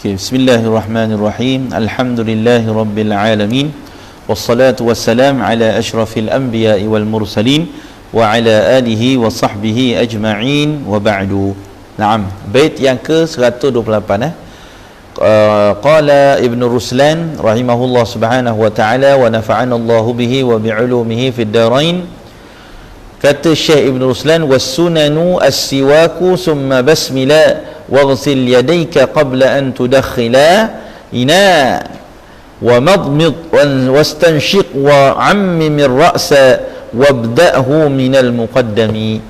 Okay, bismillahirrahmanirrahim. Alhamdulillahi rabbil alamin. Wassalatu wassalam ala asyrafil anbiya'i wal mursalin wa ala alihi wa sahbihi ajma'in wa ba'du. Naam, bait yang ke-128 qala Ibn Ruslan rahimahullah subhanahu wa ta'ala wa nafa'ana Allah bihi wa bi'ulumihi fid darain. Kata Syekh Ibn Ruslan, was-sunanu as-siwaku summa basmila waghsil yadayka qabla an tudakhila ina wa madmid wastanshiq wa ammim ar-ra'sa wabda'hu min al-muqaddami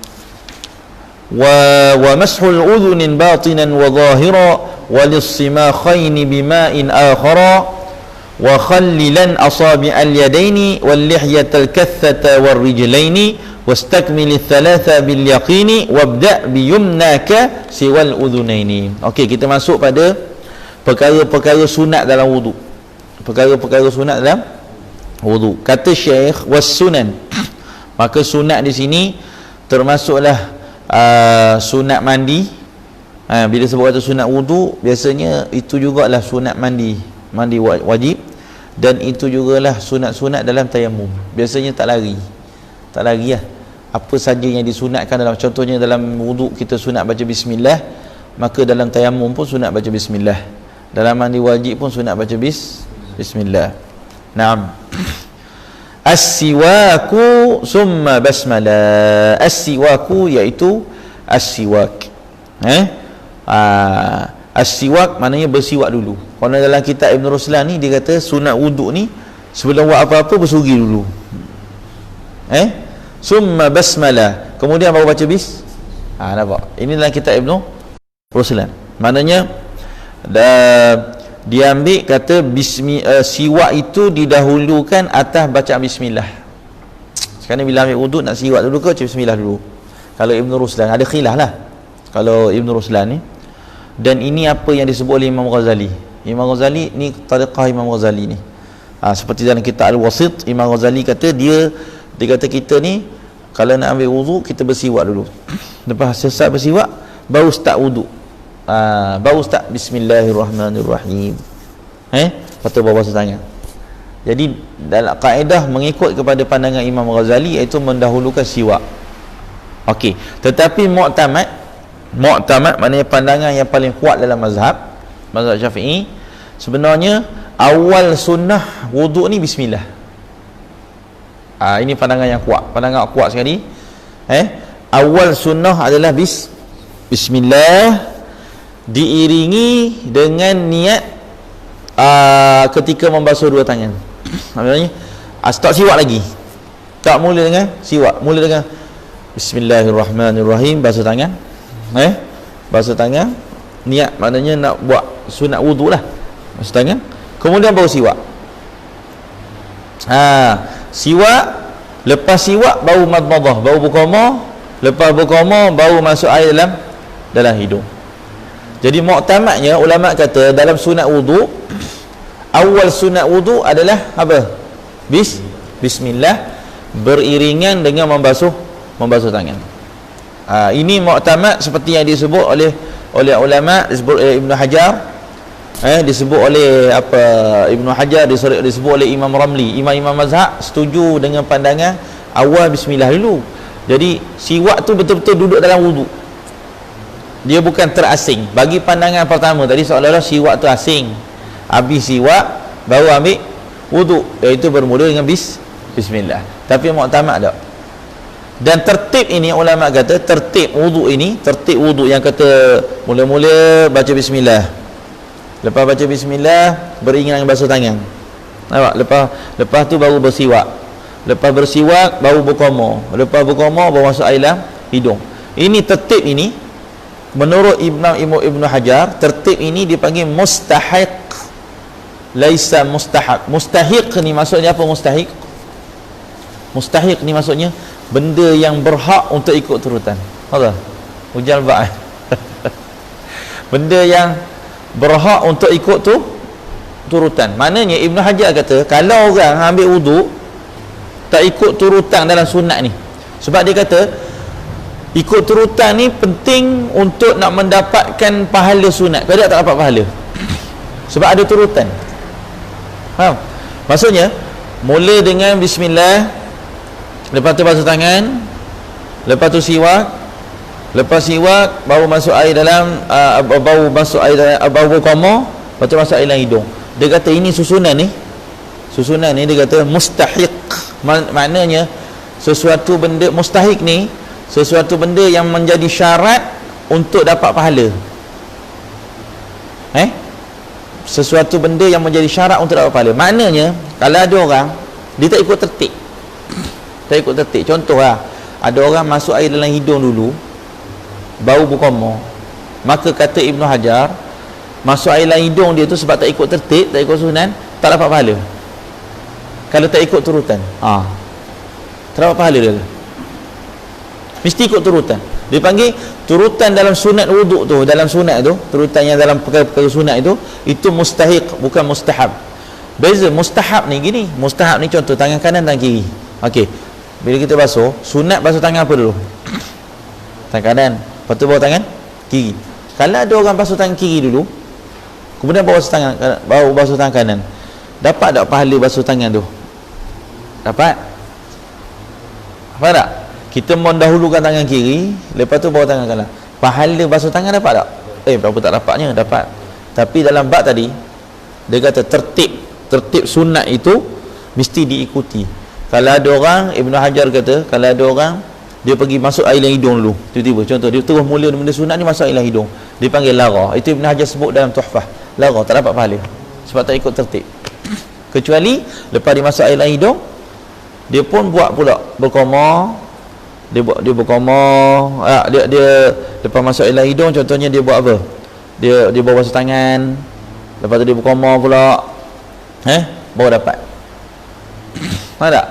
wa mashu al-udhun batinan wa dhahira walis-simakhayn bima'in akhara wa khallilan asabi' al-yadaini wal-lihyata al-kathata war-rijlaini wastakmil thalatha bil yaqini wabda' bi yumnaka siwal udhunaini. Okey, kita masuk pada perkara-perkara sunat dalam wudu. Perkara-perkara sunat dalam wudu. Kata Syekh, was sunan. Maka sunat di sini termasuklah sunat mandi. Bila sebut kata sunat wudu, biasanya itu jugalah sunat mandi. Mandi wajib, dan itu jugalah sunat-sunat dalam tayammum. Biasanya tak lari lah. Apa saja yang disunatkan dalam, contohnya dalam wuduk kita sunat baca bismillah, maka dalam tayammum pun sunat baca bismillah, dalam mandi wajib pun sunat baca bismillah. Naam. As-siwaku summa basmala. As-siwaku iaitu as-siwak. As-siwak maknanya bersiwak dulu. Kalau dalam kitab Ibn Ruslan ni dia kata sunat wuduk ni sebelum buat apa-apa bersuri dulu. Summa basmala, kemudian baru baca nampak? Ini dalam kitab Ibn Ruslan. Maknanya dia ambil kata siwak itu didahulukan atas bacaan bismillah. Sekarang bila ambil wuduk nak siwak dulu ke baca bismillah dulu? Kalau Ibn Ruslan ada khilaf lah kalau Ibn Ruslan ni. Dan ini apa yang disebut oleh Imam Ghazali. Imam Ghazali ni tariqah Imam Ghazali ni. Seperti dalam kitab Al-Wasit, Imam Ghazali kata dia kata kita ni kalau nak ambil wuduk kita bersiwak dulu. Lepas selesai bersiwak baru start wuduk. Baru start bismillahirrahmanirrahim. Lepas tu bawa basuh tangan. Jadi dalam kaedah mengikut kepada pandangan Imam Ghazali iaitu mendahulukan siwak. Okey, tetapi mu'tamad maknanya pandangan yang paling kuat dalam mazhab Syafi'i, sebenarnya awal sunnah wuduk ni bismillah. Ini pandangan yang kuat, pandangan kuat sekali. Awal sunnah adalah bismillah diiringi dengan niat ketika membasuh dua tangan. Maksudnya tak siwak lagi, tak mula dengan siwak, mula dengan bismillahirrahmanirrahim, basuh tangan. Basuh tangan, niat maknanya nak buat sunat wuduk lah, basuh tangan, kemudian baru siwak. Siwak, lepas siwak baru madmadah, baru berkoma, lepas berkoma baru masuk air dalam hidung. Jadi muktamadnya ulama kata dalam sunat wudu, awal sunat wudu adalah apa? Bismillah beriringan dengan membasuh tangan. Ini muktamad seperti yang disebut oleh ulama, disebut oleh Ibn Hajar, disebut oleh Ibn Hajar, disebut oleh Imam Ramli. Imam mazhab setuju dengan pandangan awal bismillah dulu. Jadi siwak tu betul-betul duduk dalam wuduk, dia bukan terasing. Bagi pandangan pertama tadi seolah-olah siwak tu asing, habis siwak baru ambil wuduk, iaitu bermula dengan bismillah. Tapi muktamad tak. Dan tertib ini ulama kata, tertib wuduk ini, tertib wuduk yang kata mula-mula baca bismillah, lepas baca bismillah beriringan dengan basuh tangan. Nampak? Lepas tu baru bersiwak. Lepas bersiwak baru berkoma. Lepas berkoma baru masuk air dalam hidung. Ini tertib ini menurut Ibn Hajar, tertib ini dipanggil mustahiq, laisa mustahab. Mustahiq ni maksudnya apa? Mustahiq ni maksudnya benda yang berhak untuk ikut turutan. Betul? Hujan ba'. Benda yang berhak untuk ikut turutan. Maknanya Ibn Hajar kata kalau orang ambil wuduk tak ikut turutan dalam sunat ni, sebab dia kata ikut turutan ni penting untuk nak mendapatkan pahala sunat. Kalau tak dapat pahala, Sebab ada turutan. Faham? Maksudnya mula dengan bismillah, lepas tu basuh tangan, lepas tu siwak, lepas siwak baru masuk air dalam baru masuk air dalam baru qamah, lepas tu masuk air dalam hidung. Dia kata ini susunan ni dia kata mustahiq. Maknanya sesuatu benda mustahik ni, sesuatu benda yang menjadi syarat untuk dapat pahala. Sesuatu benda yang menjadi syarat untuk dapat pahala. Maknanya kalau ada orang dia tak ikut tertib, contoh lah, ada orang masuk air dalam hidung dulu baru berqamah, maka kata Ibnu Hajar, masuk air dalam hidung dia tu sebab tak ikut tertib, tak ikut sunan, tak dapat pahala. Kalau tak ikut turutan, tak dapat pahala dia. Mesti ikut turutan. Dia panggil turutan dalam sunat wuduk tu, dalam sunat tu, turutan yang dalam perkara-perkara sunat itu mustahiq, bukan mustahab. Beza mustahab ni gini, mustahab ni contoh tangan kanan, tangan kiri. Okey. Bila kita basuh, sunat basuh tangan apa dulu? Tangan kanan, lepas tu bawah tangan kiri. Kalau ada orang basuh tangan kiri dulu, kemudian baru basuh tangan kanan, dapat tak pahala basuh tangan tu? Dapat? Apa tak? Kita mendahulukan tangan kiri, lepas tu bawa tangan kanan. Pahala basuh tangan dapat tak? Berapa tak dapatnya? Dapat. Tapi dalam bab tadi dia kata tertib sunat itu mesti diikuti. Kalau ada orang, Ibnu Hajar kata, kalau ada orang dia pergi masuk air dalam hidung dulu, tiba-tiba contoh dia terus mula benda sunat ni masuk air dalam hidung, dia panggil lara. Itu Ibnu Hajar sebut dalam Tuhfah, lara, tak dapat pahala sebab tak ikut tertib. Kecuali lepas dia masuk air dalam hidung, dia pun buat pula berqamah, dia berqamah, dia lepas masuk air dalam hidung, contohnya dia buat apa, dia bawa basuh tangan, lepas tu dia berqamah pula, baru dapat. Faham tak?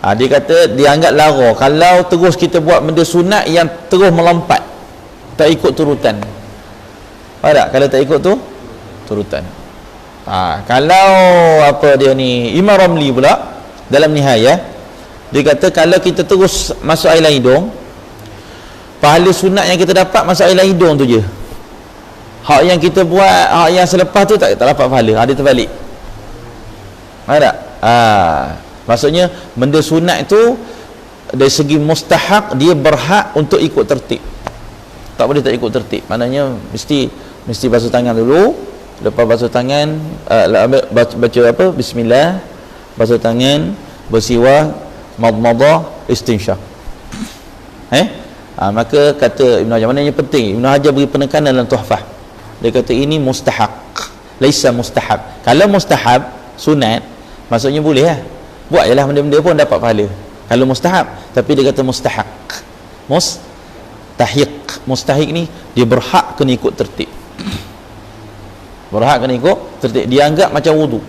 Dia kata dia anggap lara kalau terus kita buat benda sunat yang terus melompat, tak ikut turutan. Faham tak? Kalau tak ikut tu turutan. Kalau apa dia ni, Imam Ramli pula dalam Nihayah, dia kata kalau kita terus masuk air dalam hidung, pahala sunat yang kita dapat masuk air dalam hidung tu je. Hak yang kita buat, hak yang selepas tu tak dapat pahala. Dia terbalik. Faham tak? Maksudnya benda sunat itu dari segi mustahak dia berhak untuk ikut tertib. Tak boleh tak ikut tertib. Maknanya mesti basuh tangan dulu, lepas basuh tangan baca apa? Bismillah, basuh tangan, bersiwak, madmadah, istinsyaq. Maka kata Ibnu Hajar, maknanya penting. Ibnu Hajar beri penekanan dalam Tuhfah. Dia kata ini mustahak, laisa mustahab. Kalau mustahab sunat, maksudnya boleh lah, buat je lah benda-benda pun dapat pahala kalau mustahab. Tapi dia kata mustahak, mustahik ni dia berhak kena ikut tertib, berhak kena ikut tertib. Dia anggap macam wudu,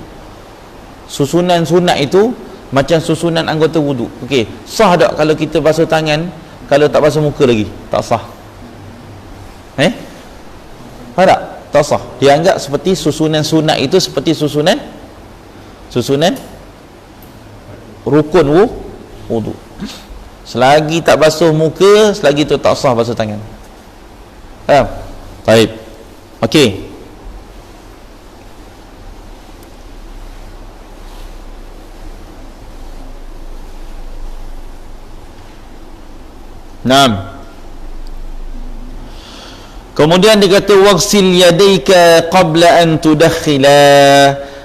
susunan sunat itu macam susunan anggota wudu. Okey, sah tak kalau kita basuh tangan, kalau tak basuh muka lagi? Tak sah. Faham tak? Tak sah. Dia anggap seperti susunan sunat itu seperti susunan rukun wudu. Selagi tak basuh muka, selagi tu tak sah basuh tangan. Faham? Baik. Okey. Naam. Kemudian dia kata waqsil yadaika qabla an tudakhila.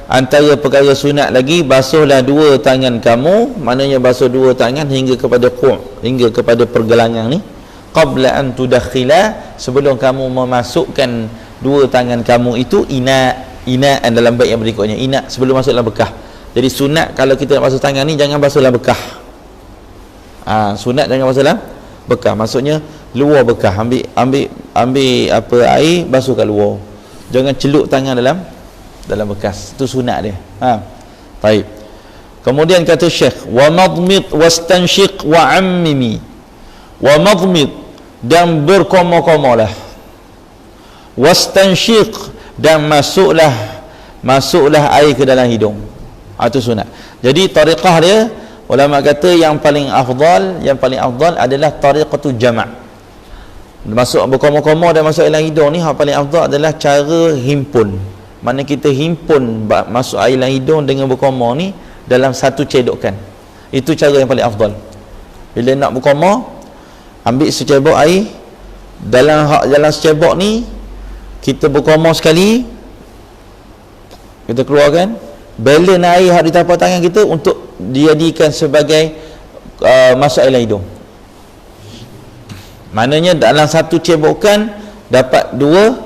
Antara perkara sunat lagi, basuhlah dua tangan kamu, maknanya basuh dua tangan hingga kepada hingga kepada pergelangan ni. Qabla an tudakhila, sebelum kamu memasukkan dua tangan kamu itu inaan dalam bait yang berikutnya. Ina sebelum masuk dalam bekah. Jadi sunat kalau kita nak basuh tangan ni jangan basuh dalam bekah. Sunat jangan basuh dalam bekah. Maksudnya luar bekah, ambil apa air, basuh kat luar. Jangan celup tangan dalam bekas. Itu sunat dia. Baik. Kemudian kata Syekh, wa madmid wastanshiq wa ammimi. Wa madmid, dan berkoma-komalah. Wastanshiq, dan masuklah air ke dalam hidung. Itu sunat. Jadi tariqah dia, ulama kata yang paling afdal adalah tariqatul jama'. Masuk berkoma-koma dan masuk dalam hidung ni, yang paling afdal adalah cara himpun. Mana kita himpun masuk air dalam hidung dengan berkoma ni dalam satu cedokan. Itu cara yang paling afdal. Bila nak berkoma, ambil secebok air, dalam secebok ni kita berkoma sekali, kita keluarkan, balance air hak di tapak tangan kita untuk dijadikan sebagai masuk air dalam hidung. Maknanya dalam satu cebokan dapat dua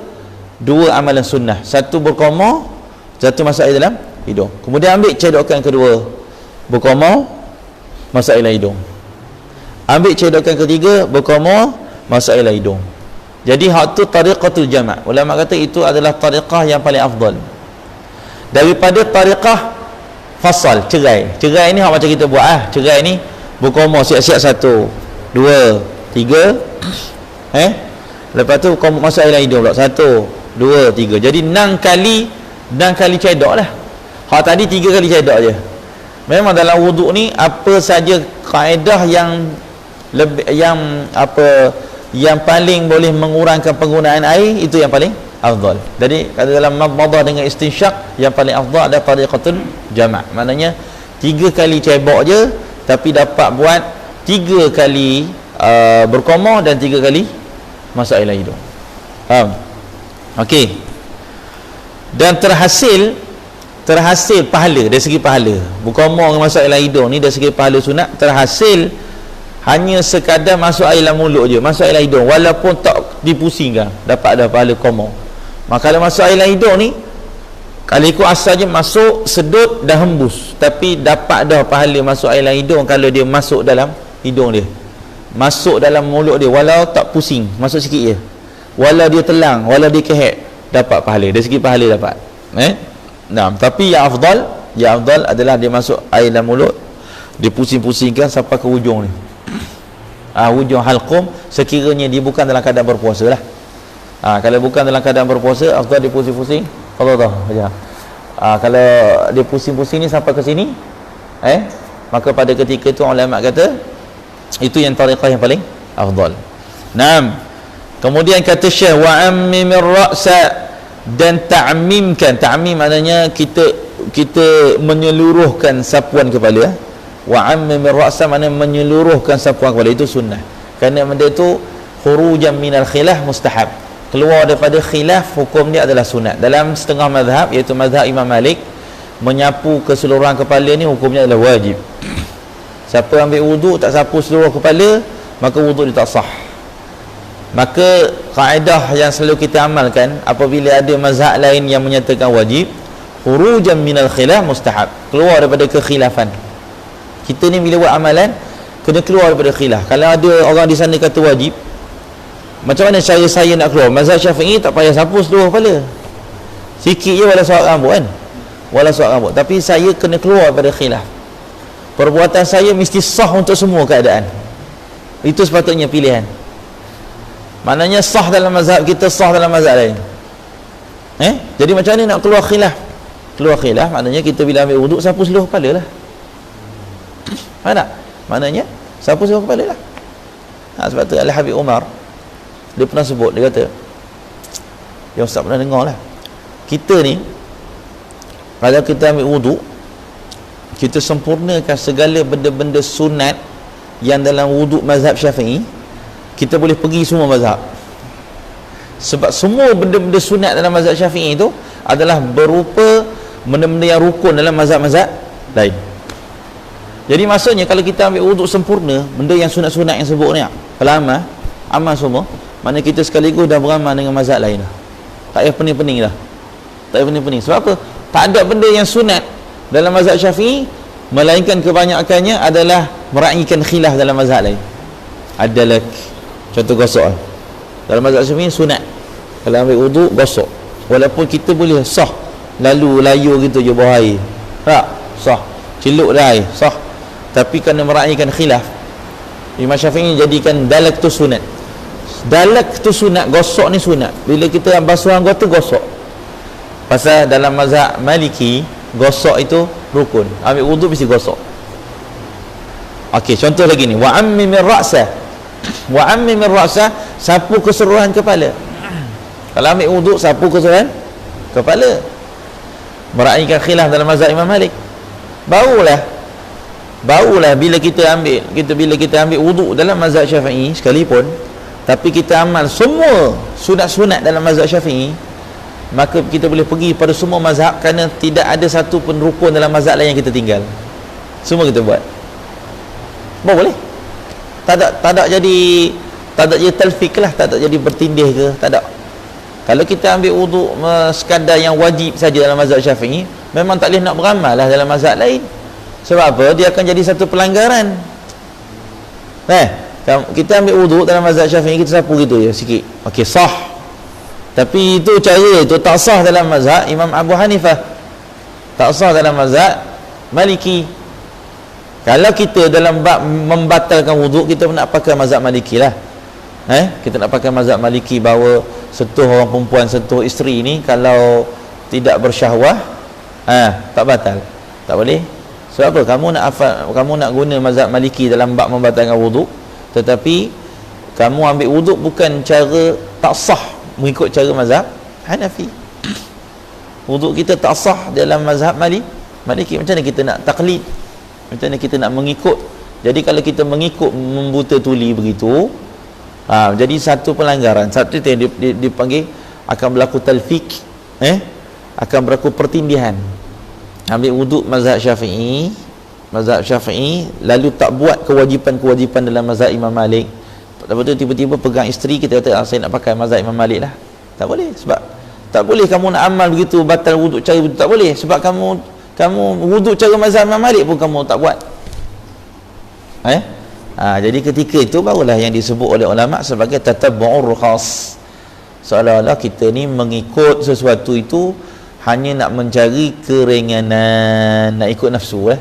amalan sunnah. Satu berkoma, satu masuk air dalam hidung. Kemudian ambil cedokan kedua, berkoma, masuk air dalam hidung. Ambil cedokan ketiga, berkoma, masuk air dalam hidung. Jadi hak tu tariqatul jama'. Ulama kata itu adalah tariqah yang paling afdal daripada tariqah fasal, cerai. Cerai ni hak macam kita buat cerai ni berkoma siap-siap 1 2 3, lepas tu kau masuk air dalam hidung pula 1 2 3. Jadi 6 kali cedok lah. Hak tadi 3 kali cedok je. Memang dalam wuduk ni apa saja kaedah yang paling boleh mengurangkan penggunaan air, itu yang paling afdal. Jadi kalau dalam madmadah dengan istinsyaq, yang paling afdal adalah tariqatul jama'. Maknanya 3 kali cebok je tapi dapat buat 3 kali berkoma dan 3 kali masuk air dalam hidung. Faham? Okey. Dan terhasil pahala, dari segi pahala berkoma dengan masuk air dalam hidung ni, dari segi pahala sunat terhasil hanya sekadar masuk air dalam mulut je, masuk air dalam hidung, walaupun tak dipusingkan, dapat dah pahala koma. Maka kalau masuk air dalam hidung ni, kalau ikut asal je masuk, sedut dan hembus, tapi dapat dah pahala masuk air dalam hidung kalau dia masuk dalam hidung dia, masuk dalam mulut dia, walau tak pusing, masuk sikit je, walau dia telang, walau dia kehek, dapat pahala, dari segi pahala dapat. Tapi yang afdal adalah dia masuk air dalam mulut, dia pusing-pusingkan sampai ke hujung ni, hujung halqum, sekiranya dia bukan dalam keadaan berpuasa lah. Kalau bukan dalam keadaan berpuasa, afdal dia pusing-pusing kalau dia pusing-pusing ni sampai ke sini, maka pada ketika itu ulama kata itu yang tariqah yang paling afdal. Kemudian kata Syekh, wa ammimir ra'sa, dan ta'mimkan. Ta'mim maknanya kita menyeluruhkan sapuan kepala. Wa ammimir ra'sa maknanya menyeluruhkan sapuan kepala, itu sunnah. Kerana benda itu khurujan minal khilaf mustahab, keluar daripada khilaf, hukum dia adalah sunat. Dalam setengah mazhab, iaitu mazhab Imam Malik, menyapu keseluruhan kepala ni hukumnya adalah wajib. Siapa ambil wuduk tak sapu seluruh kepala, maka wuduk dia tak sah. Maka kaedah yang selalu kita amalkan apabila ada mazhab lain yang menyatakan wajib, khurujan minal khilaf mustahab, keluar daripada kekhilafan. Kita ni bila buat amalan kena keluar daripada khilaf. Kalau ada orang di sana kata wajib, macam mana cara saya nak keluar? Mazhab Syafi'i tak payah sapu seluruh kepala, sikit je walau sorak rambut kan, walau sorak rambut, tapi saya kena keluar daripada khilaf. Perbuatan saya mesti sah untuk semua keadaan. Itu sepatutnya pilihan. Maknanya sah dalam mazhab kita, sah dalam mazhab lain. Jadi macam mana nak keluar khilaf? Keluar khilaf maknanya kita bila ambil wuduk sapu seluruh kepala lah. Faham tak? Maknanya sapu seluruh kepala lah. Sebab tu Al-Habib Umar, dia pernah sebut, dia kata, yang Ustaz pernah dengar lah, kita ni kalau kita ambil wuduk, kita sempurnakan segala benda-benda sunat yang dalam wuduk mazhab Syafi'i, kita boleh pergi semua mazhab. Sebab semua benda-benda sunat dalam mazhab Syafi'i itu adalah berupa benda-benda yang rukun dalam mazhab-mazhab lain. Jadi maksudnya kalau kita ambil wuduk sempurna, benda yang sunat-sunat yang sebut ni, kalau amal semua, maknanya kita sekaligus dah beramal dengan mazhab lain lah. Tak payah pening-pening dah. Tak payah pening-pening. Sebab apa? Tak ada benda yang sunat dalam mazhab Syafi'i, melainkan kebanyakannya adalah meraihkan khilaf dalam mazhab lain. Adalah contoh gosok lah. Dalam mazhab Syafi'i sunat, kalau ambil wuduk gosok, walaupun kita boleh sah lalu layu gitu je bawah air, tak sah, celuk dah air sah, tapi kerana meraihkan khilaf, Imam Syafi'i jadikan dalak tu sunat. Dalak tu sunat, gosok ni sunat. Bila kita basuh anggota gosok. Pasal dalam mazhab Maliki, gosok itu rukun. Ambil wuduk mesti gosok. Okey, contoh lagi ni, wa ammimir ra'sa. Wa ammimir ra'sa, sapu keseluruhan kepala. Kalau ambil wuduk sapu keseluruhan kepala. meraihkan khilaf dalam mazhab Imam Malik. Barulah bila kita ambil wuduk dalam mazhab Syafi'i sekalipun, tapi kita amal semua sunat-sunat dalam mazhab Syafi'i, maka kita boleh pergi pada semua mazhab, kerana tidak ada satu pun rukun dalam mazhab lain yang kita tinggal. Semua kita buat. Boleh. Tak ada jadi talfik lah, tak ada jadi bertindih ke, tak ada. Kalau kita ambil wuduk sekadar yang wajib saja dalam mazhab Syafi'i, memang tak boleh nak beramal lah dalam mazhab lain. Sebab apa? Dia akan jadi satu pelanggaran. Kita ambil wuduk dalam mazhab Syafi'i, kita sapu gitu ya sikit, okey, sah. Tapi itu cara itu tak sah dalam mazhab Imam Abu Hanifah, tak sah dalam mazhab Maliki. Kalau kita dalam bab membatalkan wuduk, kita nak pakai mazhab Maliki lah. Kita nak pakai mazhab Maliki bahawa sentuh orang perempuan, sentuh isteri ni, kalau tidak bersyahwah, tak batal, tak boleh. Sebab apa? Kamu nak guna mazhab Maliki dalam bab membatalkan wuduk, tetapi kamu ambil wuduk bukan cara tak sah mengikut cara mazhab Hanafi. Wuduk kita tak sah dalam mazhab Maliki. Macam mana kita nak taklid? Macam mana kita nak mengikut? Jadi kalau kita mengikut membuta tuli begitu, jadi satu pelanggaran. Satu itu yang dipanggil akan berlaku talfik, akan berlaku pertindihan. Ambil wuduk mazhab Syafi'i, lalu tak buat kewajipan-kewajipan dalam mazhab Imam Malik. Lepas tu tiba-tiba pegang isteri, kita kata saya nak pakai mazhab Imam Malik lah. Tak boleh. Sebab tak boleh kamu nak amal begitu, batal wuduk cara begitu, tak boleh. Sebab kamu wuduk cara mazhab Imam Malik pun kamu tak buat. Jadi ketika itu barulah yang disebut oleh ulama sebagai tatabbu'ur rukhas. Seolah-olah kita ni mengikut sesuatu itu hanya nak mencari keringanan, nak ikut nafsu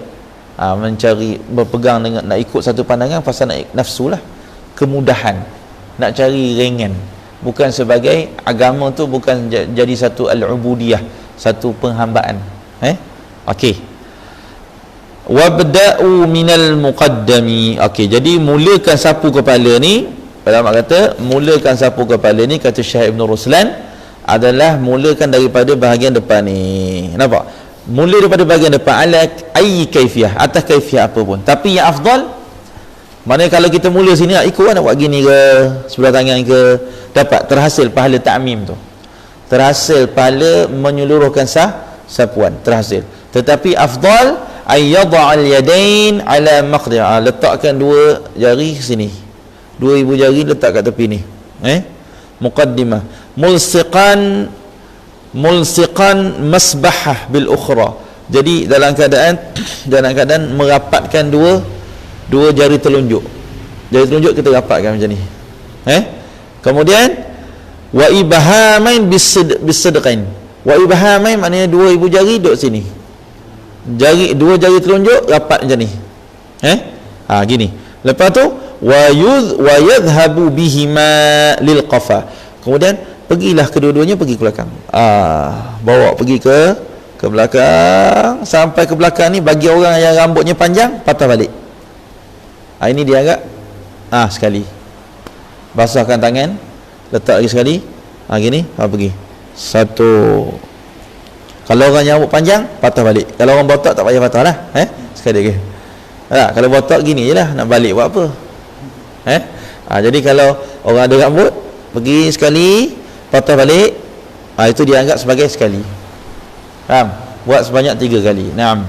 mencari, berpegang dengan, nak ikut satu pandangan pasal nak nafsu lah, kemudahan, nak cari ringan. Bukan sebagai agama tu, bukan jadi satu al-ubudiyah, satu penghambaan. Okey, wabda'u minal muqaddami. Okey, jadi mulakan sapu kepala ni, ulama kata mulakan sapu kepala ni, kata Syekh Ibn Ruslan, adalah mulakan daripada bahagian depan ni. Nampak? Mula daripada bahagian depan, ala ayyi kaifiyah, atas kaifiyah apa pun. Tapi yang afdal, maknanya kalau kita mula sini nak ikut, nak buat gini ke, sebelah tangan ke, dapat terhasil pahala ta'mim tu, terhasil pahala menyeluruhkan sapuan, terhasil. Tetapi afdal ayyada'al yadain ala maqdi', letakkan dua jari sini, dua ibu jari letak kat tepi ni, muqaddimah, mulsiqan masbahah bil ukhra. Jadi dalam keadaan merapatkan dua jari telunjuk kita rapatkan macam ni. Kemudian wa ibhamain bisidqain. Wa ibhamain maknanya dua ibu jari duduk sini, dua jari telunjuk rapat macam ni. Gini. Lepas tu wa yadhhabu bihima lil qafa. Kemudian pergilah kedua-duanya pergi ke belakang. Bawa pergi ke belakang, sampai ke belakang ni bagi orang yang rambutnya panjang, patah balik. Ini dia agak sekali. Basahkan tangan, letak lagi sekali. Gini, pergi. Satu. Kalau orang yang rambut panjang, patah balik. Kalau orang botak tak payah patah lah. Sekali lagi. Kalau botak gini je lah, nak balik buat apa? Jadi kalau orang ada rambut, pergi sekali, patah balik, itu dianggap sebagai sekali. Faham? Buat sebanyak 3 kali. Naam.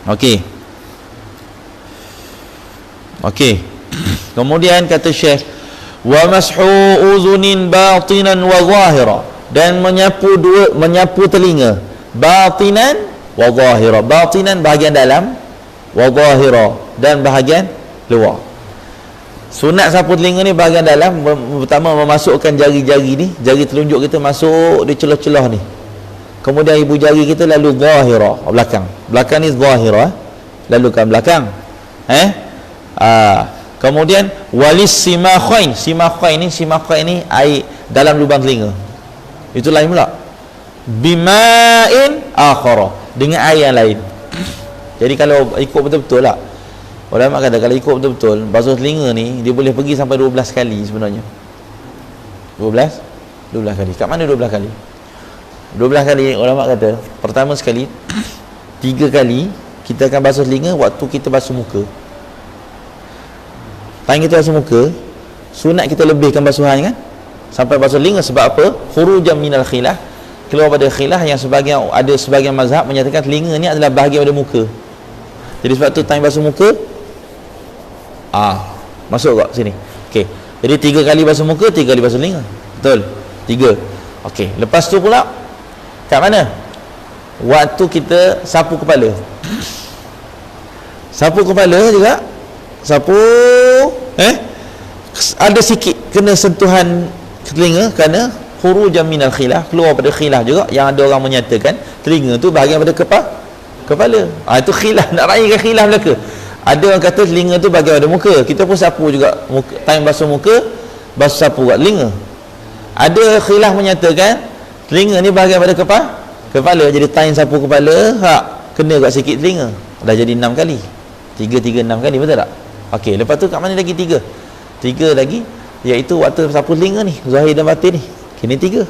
Okey. Kemudian kata Syekh, wa mashu uzunin batinan wa zahira, dan menyapu telinga, batinan wa zahira. Batinan bahagian dalam, wa zahira dan bahagian luar. Sunat sapu telinga ni bahagian dalam, pertama memasukkan jari-jari ni, jari telunjuk kita masuk di celah-celah ni. Kemudian ibu jari kita lalu zahira, belakang. Belakang ni zahira, lalu ke belakang. Kemudian walis simakhain. Simakhain ni air dalam lubang telinga. Itu lain pula. Bima'in akhara, dengan air yang lain. Jadi kalau ikut betul-betul lah, ulama kata kalau ikut betul-betul, basuh telinga ni dia boleh pergi sampai 12 kali sebenarnya. 12 kali. Kat mana 12 kali? 12 kali ulama kata, pertama sekali 3 kali kita akan basuh telinga waktu kita basuh muka. Tangan kita basuh muka, sunat kita lebihkan basuhan kan sampai basuh telinga. Sebab apa? Khurujan minal khilaf, keluar pada khilaf yang sebagian mazhab menyatakan telinga ni adalah bahagian pada muka. Jadi sebab tu tangan basuh muka masuk kat sini. Okey. Jadi 3 kali basuh muka, 3 kali basuh telinga. Betul? 3. Okey. Lepas tu pula kat mana? Waktu kita sapu kepala. Sapu kepala juga. Sapu ada sikit kena sentuhan telinga kerana khurujan minal khilaf, keluar pada khilaf juga yang ada orang menyatakan telinga tu bahagian pada kepala. Itu khilaf, nak raikan khilaf belaka. Ada orang kata telinga tu bahagian pada muka. Kita pun sapu juga muka, time basuh muka, basuh sapu kat telinga. Ada khilaf menyatakan telinga ni bahagian pada kepala. Jadi time sapu kepala kena kat sikit telinga. Dah jadi 6 kali. 3, 6 kali, betul tak? Okey, lepas tu kat mana lagi 3 lagi, iaitu waktu sapu telinga ni, zahir dan batin ni. Kini 3,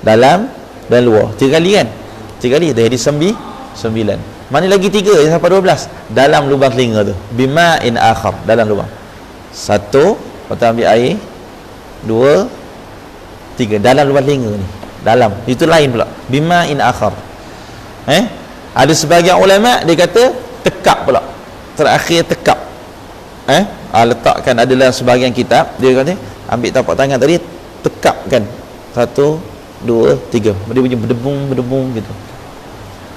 dalam dan luar. 3 kali kan? 3 kali, dah jadi 9. Mana lagi 3 yang sampai 12? Dalam lubang telinga tu, bima'in akhar, dalam lubang. 1, lepas ambil air. 2, 3, dalam lubang telinga ni, dalam, itu lain pula, bima'in akhar. Ada sebahagian ulama dia kata tekap pula, terakhir tekap. Letakkan, adalah sebahagian kitab dia kata ambil tapak tangan tadi, tekapkan 1, 2, 3, dia punya berdebung gitu.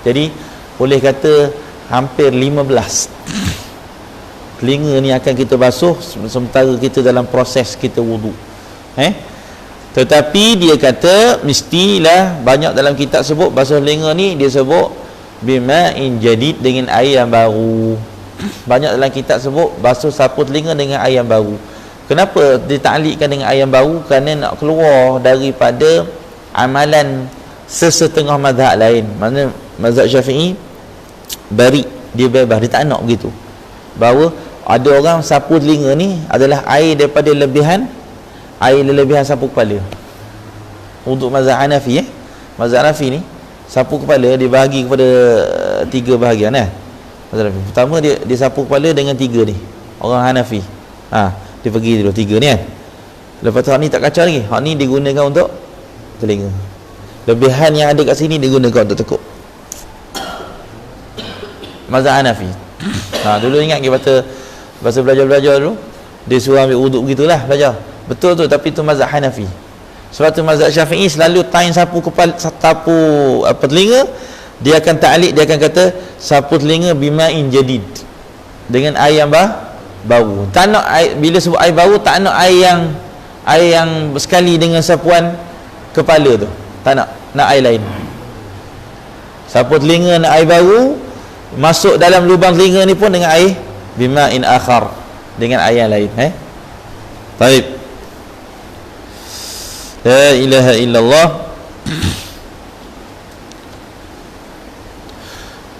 Jadi boleh kata hampir 15 telinga ni akan kita basuh sementara kita dalam proses kita wudu. Tetapi dia kata mestilah, banyak dalam kitab sebut basuh telinga ni dia sebut bima'in jadid, dengan air yang baru. Banyak dalam kitab sebut basuh sapu telinga dengan air yang baru. Kenapa ditaklikkan dengan air yang baru? Kerana nak keluar daripada amalan sesetengah mazhab lain. Mana mazhab Syafi'i bari, dia bebas, dia tak nak begitu, bahawa ada orang sapu telinga ni adalah air daripada lebihan sapu kepala. Untuk mazhab Hanafi mazhab Hanafi ni sapu kepala dibahagi kepada 3 bahagian Pertama dia sapu kepala dengan 3 ni. Orang Hanafi dia pergi dulu 3 ni kan. Lepas tu hak ni tak kacau lagi, hak ni digunakan untuk telinga. Lebihan yang ada kat sini digunakan untuk tekuk. Mazhab Hanafi. Dulu ingat ke bahasa belajar dulu dia suruh ambil wuduk begitulah belajar. Betul tu, tapi tu mazhab Hanafi. Sebab tu mazhab Syafi'i selalu time sapu kepala, sapu telinga, dia akan ta'liq, dia akan kata sapu telinga bima'in jadid, dengan air yang baru. Tak nak air, bila sebut air baru tak nak air yang sekali dengan sapuan kepala tu. Tak nak air lain. Sapu telinga nak air baru, masuk dalam lubang telinga ni pun dengan air bima'in akhar, dengan air yang lain. Baik. La ilaha illallah.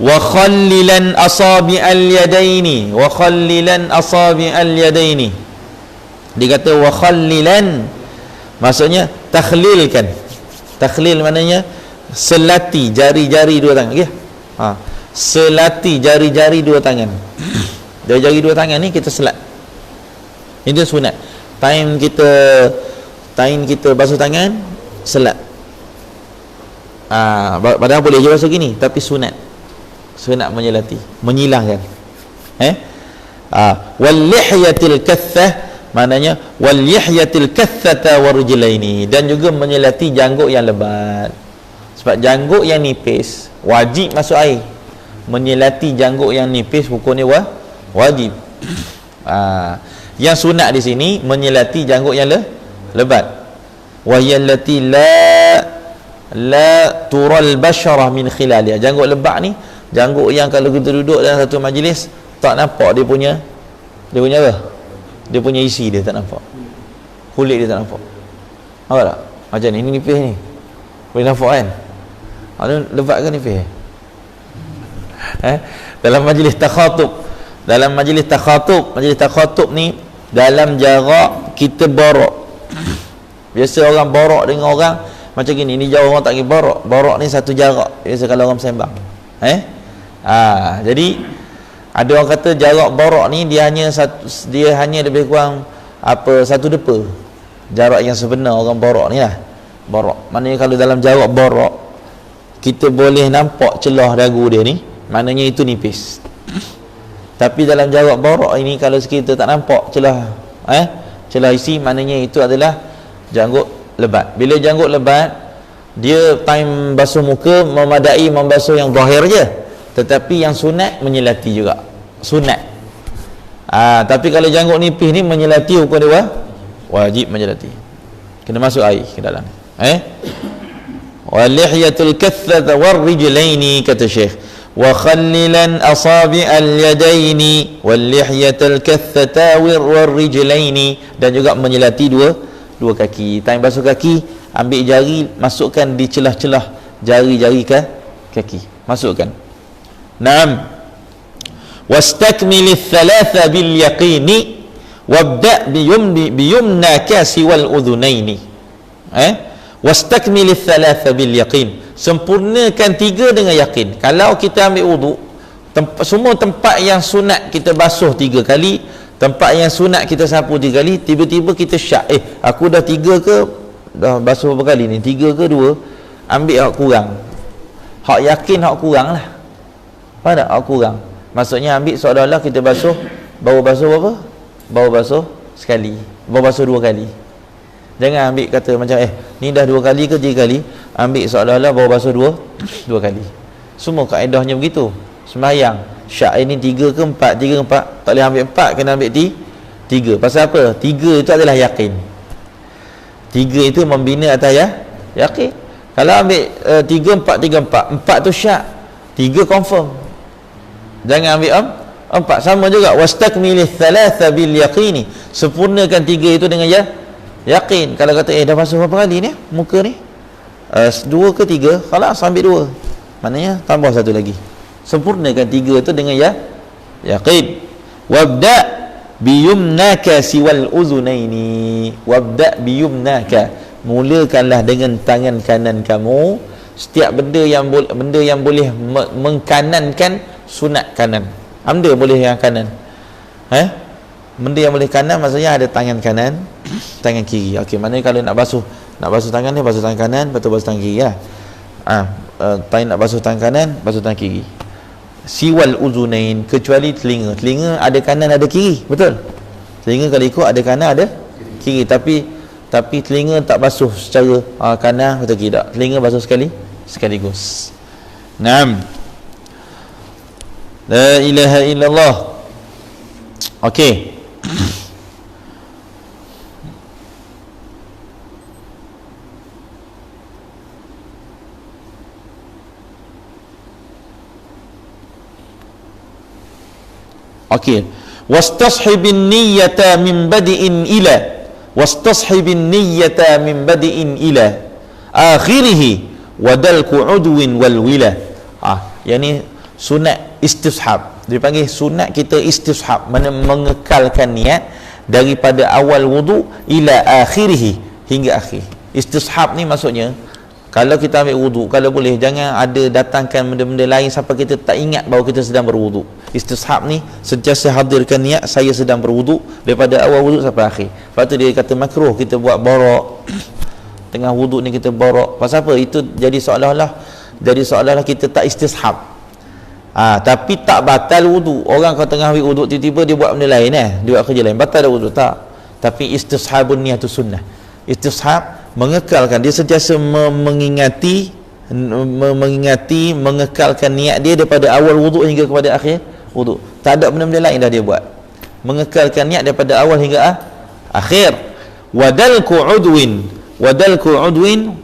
Wa khallilan asabi'al yadaini, wa khallilan asabi'al yadaini. Dia kata wa khallilan, maksudnya takhlilkan. Takhlil maknanya selati jari-jari 2 tangan. Okey. Selati jari-jari 2 tangan. Jari-jari 2 tangan ni kita selat. Itu sunat. Time kita basuh tangan, selat. Padahal boleh je basuh gini, tapi sunat menyelati, menyilangkan. Wal lihyatil kathah, maknanya wal lihyatil kathata warjulaini, dan juga menyelati janggut yang lebat. Sebab janggut yang nipis wajib masuk air. Menyelati janggut yang nipis hukumnya wajib. Yang sunat di sini menyelati janggut yang lebat. Wa yallati la tural basyarah min khilaliha. Janggut lebat ni janggut yang kalau kita duduk dalam satu majlis tak nampak dia punya apa? Dia punya isi dia tak nampak. Kulit dia tak nampak. Nampak tak? Macam ni nipis ni. Boleh nampak kan? Lebat ke nipis? Dalam majlis takhatub ni, dalam jarak kita borok. Biasa orang borok dengan orang macam gini, ni jauh orang tak pergi borok. Borok ni satu jarak biasa kalau orang sembang. Jadi ada orang kata jarak borok ni dia hanya lebih kurang satu depa. Jarak yang sebenar orang borok ni lah. Borok. Maknanya kalau dalam jarak borok kita boleh nampak celah dagu dia ni, maknanya itu nipis. Tapi dalam jarak borok ini kalau kita tak nampak celah isi, maknanya itu adalah janggut lebat. Bila janggut lebat, dia time basuh muka memadai membasuh yang zahir je, tetapi yang sunat menyelati juga. Sunat. Tapi kalau janggut nipis ni menyelati hukum dia wajib menyelati. Kena masuk air ke dalam. Wal lihyatul kaththata war rijlaini kata Syekh. Wa khallilan asabi'al yadaini wal lihyatul kaththata war rijlaini, dan juga menyelati dua kaki. Time basuh kaki, ambil jari masukkan di celah-celah jari-jari kaki. Masukkan. Naam. Wastakmilith thalatha bil yaqini wabda' biyumnaka siwal udhunaini. Wastakmilith thalatha bil yaqin, sempurnakan 3 dengan yakin. Kalau kita ambil wuduk, semua tempat yang sunat kita basuh 3 kali, tempat yang sunat kita sapu 3 kali, tiba-tiba kita syak, aku dah 3 ke dah basuh berapa kali ni, 3 ke 2, ambil hak kurang, hak yakin hak kurang lah. Faham tak? Hak kurang maksudnya ambil seolah-olah kita basuh, baru basuh berapa? Baru basuh sekali, baru basuh 2 kali. Jangan ambil kata macam ni dah 2 kali ke 3 kali, ambil seolah-olah baru basuh 2 kali. Semua kaedahnya begitu. Sembahyang syak ini 3 ke 4, 3 ke 4, tak boleh ambil 4, kena ambil 3. Pasal apa? 3 itu adalah yakin. 3 itu membina atas yakin. Kalau ambil 3 4 4 tu syak, 3 confirm. Jangan ambil 4. Sama juga wastakmilith thalatha bil yaqini, sempurnakan 3 itu dengan yakin. Kalau kata dah basuh berapa kali ni muka ni, 2 ke 3, khalas ambil 2, maknanya tambah 1 lagi. Sempurnakan 3 itu dengan yakin. Wabda' biyumnaka siwal uzunaini, wabda' biyumnaka, mulakanlah dengan tangan kanan kamu. Setiap benda yang boleh mengkanankan sunat kanan, benda boleh yang kanan, benda yang boleh kanan maksudnya ada tangan kanan, tangan kiri. Okey, maknanya kalau nak basuh tangan ni, basuh tangan kanan, betul basuh tangan kiri lah. Nak basuh tangan kanan, basuh tangan kiri. Siwal uzunain, kecuali telinga. Telinga ada kanan ada kiri, betul? Telinga kalau ikut ada kanan ada kiri, tapi telinga tak basuh secara kanan atau kiri tak. Telinga basuh sekaligus. Naam. La ilaha illallah. Okey. Okey. Wastashibin niyyata min badi'in ila. Wastashibin niyyata min badi'in ila akhirih wadalku udwin wal wila. Yang ni sunat istishab. Dipanggil sunat kita istishab, mana mengekalkan niat daripada awal wudu ila akhirih, hingga akhir. Istishab ni maksudnya kalau kita ambil wudu, kalau boleh jangan ada datangkan benda-benda lain sampai kita tak ingat bahawa kita sedang berwudu. Istishab ni sentiasa hadirkan niat saya sedang berwudu daripada awal wudu sampai akhir. Lepas tu dia kata makruh kita buat borok tengah wudu ni, kita borok. Pasal apa? Itu jadi seolah-olah kita tak istishab. Tapi tak batal wudu. Orang kalau tengah ambil wudu tiba-tiba dia buat benda lain, dia buat kerja lain, batal dah wudu? Tak. Tapi istishabun niatu sunnah. Istishab mengekalkan, dia sentiasa mengingati, mengekalkan niat dia daripada awal wudu hingga kepada akhir wudu. Tak ada benda-benda lain dah dia buat. Mengekalkan niat daripada awal hingga akhir. Wadalku udwin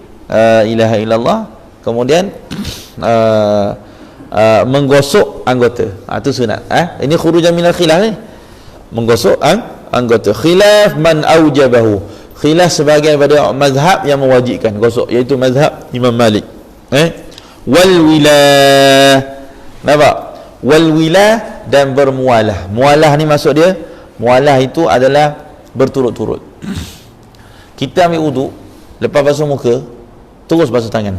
ilaha illallah. Kemudian menggosok anggota. Itu sunat. Ini khurujan minal khilaf ni. Menggosok anggota. Khilaf man aujabahu. Khilaf sebahagian daripada mazhab yang mewajibkan gosok, iaitu mazhab Imam Malik. Wal wilah. Nampak? Wal wilah dan bermualah. Mualah ni maksud dia, mualah itu adalah berturut-turut. Kita ambil wudu, lepas basuh muka, terus basuh tangan.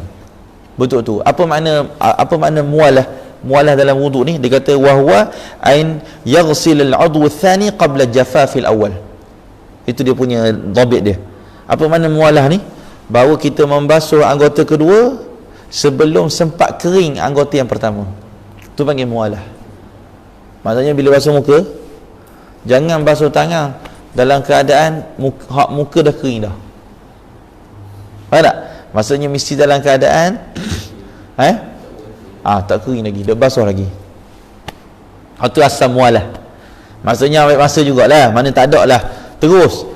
Betul tu. Apa makna mualah? Mualah dalam wuduk ni dia kata wahwa ain yaghsil al-'udw ats-tsani qabla jafafil awal. Itu dia punya dhabit dia. Apa makna mualah ni? Bahawa kita membasuh anggota kedua sebelum sempat kering anggota yang pertama. Tu panggil mualah. Maksudnya bila basuh muka, jangan basuh tangan dalam keadaan muka dah kering dah. Faham tak? Maksudnya mesti dalam keadaan tak kering lagi, dah basuh lagi. Itu asal mualah. Maksudnya ambil masa jugalah, mana tak ada lah terus.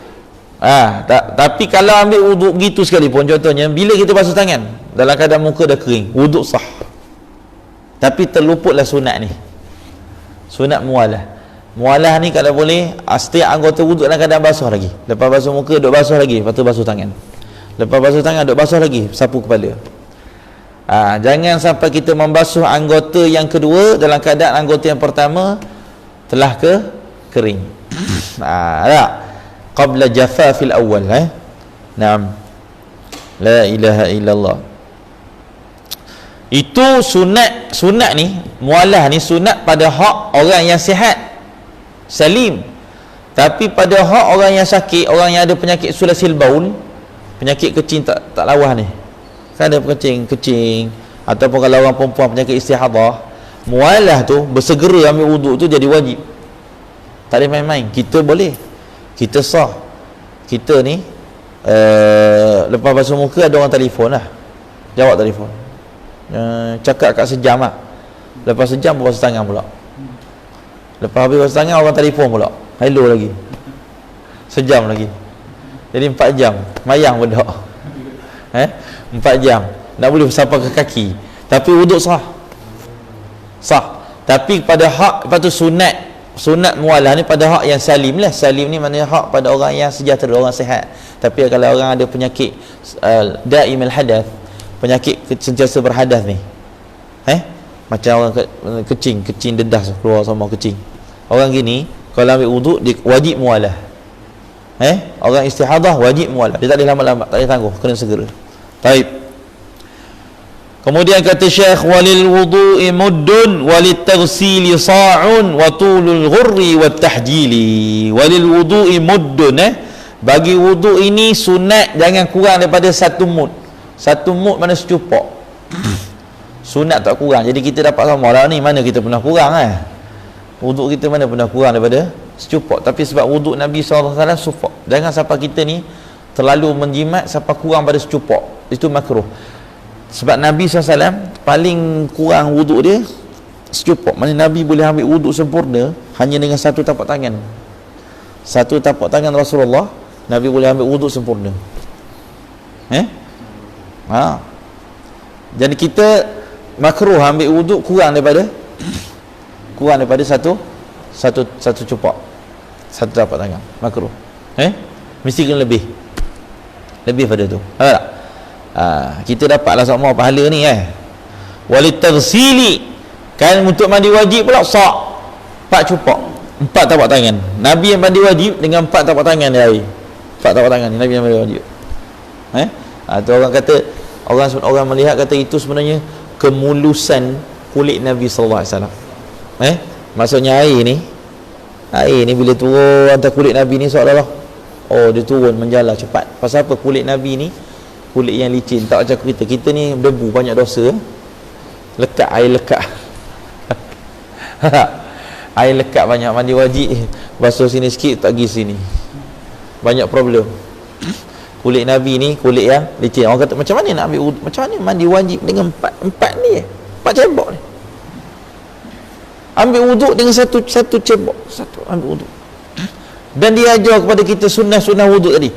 Tapi kalau ambil wuduk begitu sekalipun, contohnya bila kita basuh tangan dalam keadaan muka dah kering, wuduk sah. Tapi terluputlah sunat ni. Sunat mualah. Mualah ni kalau boleh setiap anggota wuduk dalam keadaan basuh lagi. Lepas basuh muka duk basuh lagi, lepas tu basuh tangan. Lepas basuh tangan duk basuh lagi, sapu kepala. Jangan sampai kita membasuh anggota yang kedua dalam keadaan anggota yang pertama telah kering. Tak. Qabla jafafil awal. Naam. La ilaha illallah. Itu sunat ni, mualah ni sunat pada hak orang yang sihat, salim. Tapi pada hak orang yang sakit, orang yang ada penyakit sulasil baul, penyakit kecing tak lawas ni, kan ada kecing ataupun kalau orang perempuan penyakit istihadah, mualah tu bersegera ambil wuduk tu jadi wajib. Tak boleh main-main. Kita boleh, kita sah. Kita ni lepas basuh muka ada orang telefon lah, jawab telefon, cakap kat sejam lah. Lepas sejam basuh tangan pula. Lepas habis basuh tangan orang telefon pula, hello lagi, sejam lagi, jadi 4 jam mayang budak. 4 jam nak boleh sampai ke kaki. Tapi wuduk sah. Tapi pada hak, lepas tu sunat mualah ni pada hak yang salim lah. Salim ni maknanya hak pada orang yang sejahtera, orang sihat. Tapi kalau orang ada penyakit daimul hadath, penyakit sentiasa berhadas ni, macam orang kecing dedah keluar sama kecing, orang gini kalau ambil wuduk dia wajib mualah. Orang istihadah wajib mualah, dia tak boleh lama-lama, tak boleh tangguh, kena segera. Baik. Kemudian kata Syekh, walil wudu'i muddun walit taghsili sa'un wa tulul ghurri wat tahjili. Walil wudu'i muddun, bagi wuduk ini sunat jangan kurang daripada 1 mud. 1 mud mana secupak. Sunat tak kurang. Jadi kita dapat sama lah ni, mana kita pernah kurang wuduk kita mana pernah kurang daripada secupak. Tapi sebab wuduk Nabi SAW sufak, jangan sampai kita ni terlalu menjimat sampai kurang pada secupak. Itu makruh. Sebab Nabi SAW paling kurang wuduk dia secupak. Mana Nabi boleh ambil wuduk sempurna hanya dengan 1 tapak tangan. 1 tapak tangan Rasulullah, Nabi boleh ambil wuduk sempurna. Jadi kita makruh ambil wuduk kurang daripada satu cupak, 1 tapak tangan, makruh. Mesti kena lebih pada tu. Tak? Kita dapatlah sama pahala ni walit taghsili, kan untuk mandi wajib pula 4 cupak, 4 tapak tangan. Nabi yang mandi wajib dengan 4 tapak tangan dia air. 4 tapak tangan ni Nabi yang mandi wajib. Tu orang kata, orang melihat kata itu sebenarnya kemulusan kulit Nabi sallallahu alaihi wasallam. Maksudnya air ni bila turun atas kulit Nabi ni seolah-olah dia turun menjala cepat. Pasal apa? Kulit Nabi ni kulit yang licin, tak macam kita ni debu, banyak dosa, lekat, air lekat. Air lekat banyak, mandi wajib basuh sini sikit tak pergi sini, banyak problem. Kulit Nabi ni kulit yang licin. Orang kata macam mana nak ambil wuduk, macam mana mandi wajib dengan empat ni 4 cebok ni, ambil wuduk dengan satu cebok, ambil wuduk. Dan dia ajar kepada kita sunnah wuduk tadi,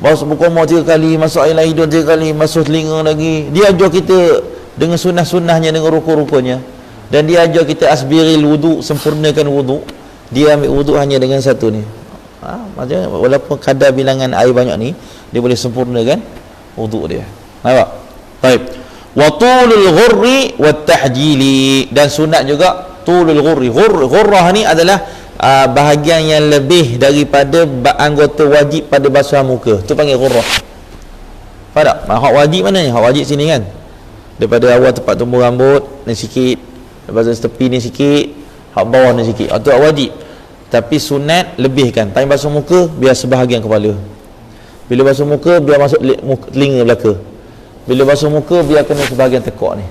basuh berkumur 3 kali, masuk air hidung 3 kali, masuk telinga lagi. Dia ajar kita dengan sunnah-sunnahnya, dengan rukun-rukunnya. Dan dia ajar kita asbiril wuduk, sempurnakan wuduk. Dia ambil wuduk hanya dengan 1 ni. Maksudnya walaupun kadar bilangan air banyak ni, dia boleh sempurnakan wuduk dia. Nampak? Baik. Wa tulul ghurri wat tahjili, dan sunat juga tulul ghurri. Ghurrah ni adalah bahagian yang lebih daripada anggota wajib pada basuhan muka, tu panggil ghurrah. Faham tak? Hak wajib mana ni? Hak wajib sini kan, daripada awal tempat tumbuh rambut ni sikit, lepas tu tepi ni sikit, hak bawah ni sikit, itu hak wajib. Tapi sunat lebihkan. Time basuh muka biar sebahagian kepala, bila basuh muka biar masuk telinga belaka, bila basuh muka biar kena sebahagian tekak ni.